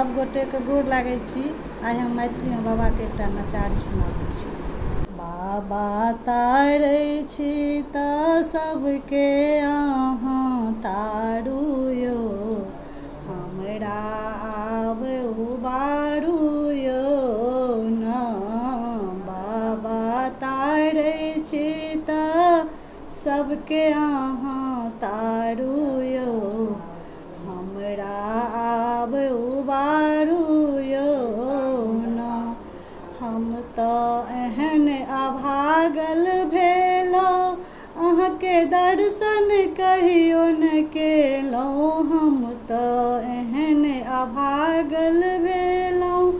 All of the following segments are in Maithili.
सब गोटे के गोर लागै छी। आइ हम मैथिली में बाबा के एकटा नचारी सुनाबै छी। बाबा तारै छी तऽ सबके अहाँ तारू यो, हमरा आब उबारू यो न। बाबा तारै छी तऽ सबके अहाँ तारू यो, हमरा आब उबारू यो न। हम तऽ एहन अभागल भेलहुँ, अहाँके दर्शन कहियो न केलहुँ। हम तऽ एहन अभागल भेलहुँ,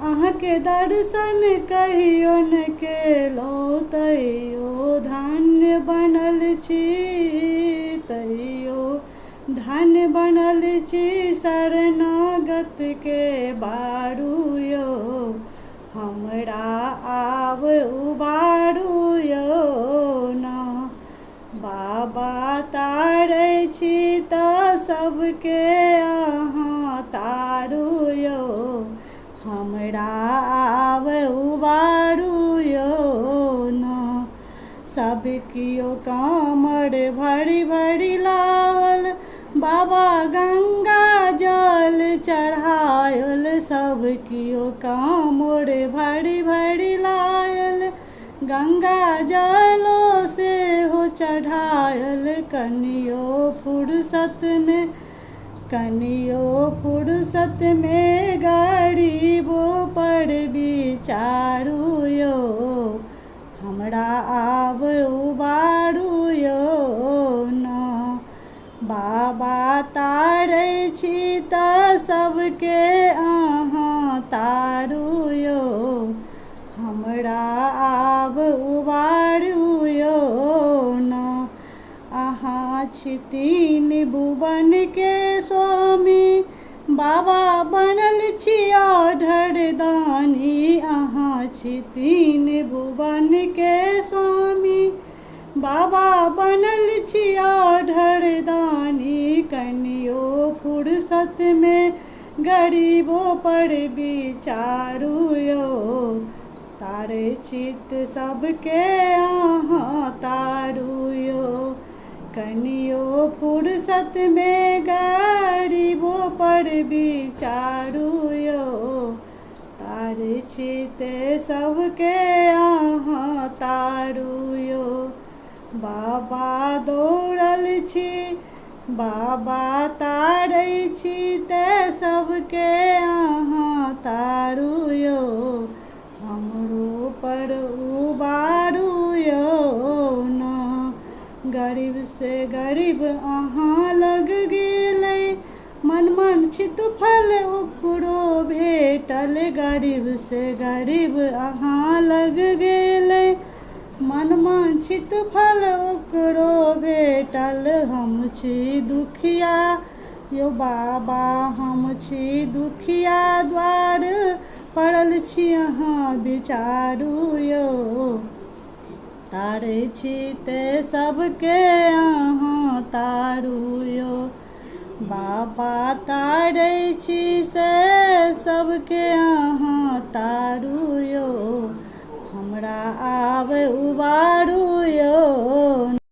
अहाँके दर्शन कहियो न केलहुँ। तैयो धन्य बनल छी, तैयो धन्य बनल छी, शरणागत के बारू यो, हमरा आब उबारू यो न। बाबा तारै छी तऽ सबके अहाँ तारू यो, हमरा आब उबारू यो न। सब कियो कामर भरी भरी लावल, बाबा गंगा जल चढ़ायल। सब कियो कामर भरी भरी लायल, गंगा जलो से हो चढ़ायल। कनियो फुर्सत में गरीबों पर विचारू यो, हमरा आब उबारू यो न। बाबा तारै छी तऽ सबके अहाँ तारू यो, हमरा आब उबारू यो न। अहाँ छी तीन भुवन के स्वामी, बाबा बनल छी ऑढ़र दानी। अहाँ छी तीन भुवन के स्वामी, बाबा बनल छी ऑढ़र दानी। कनियो फुर्सत में गरीबों पर विचारू यो, तारै चित सबके अहाँ तारू यो। कनियो फुर्सत में गरीबों पर विचारू यो, तारै चित सबके अहाँ तारू यो। बाबा दौड़ल छी, बाबा तारै छी तऽ सबके अहाँ तारू यो, हमरो पर उबारू यो न। गरीब से गरीब अहाँ लग गेलै, मनवांछित फल ओकरो भेटल। गरीब से गरीब अहाँ लग गेलै, मनवांछित फल ओकरो भेटल। हम छी दुखिया यो बाबा, हम छी दुखिया, द्वार पड़ल छी अहाँ विचारू यो, तारै छी तऽ सबके अहाँ तारू यो। बाबा तारै छी से सबके अहाँ तारू यो, हमरा आब उबारू यो।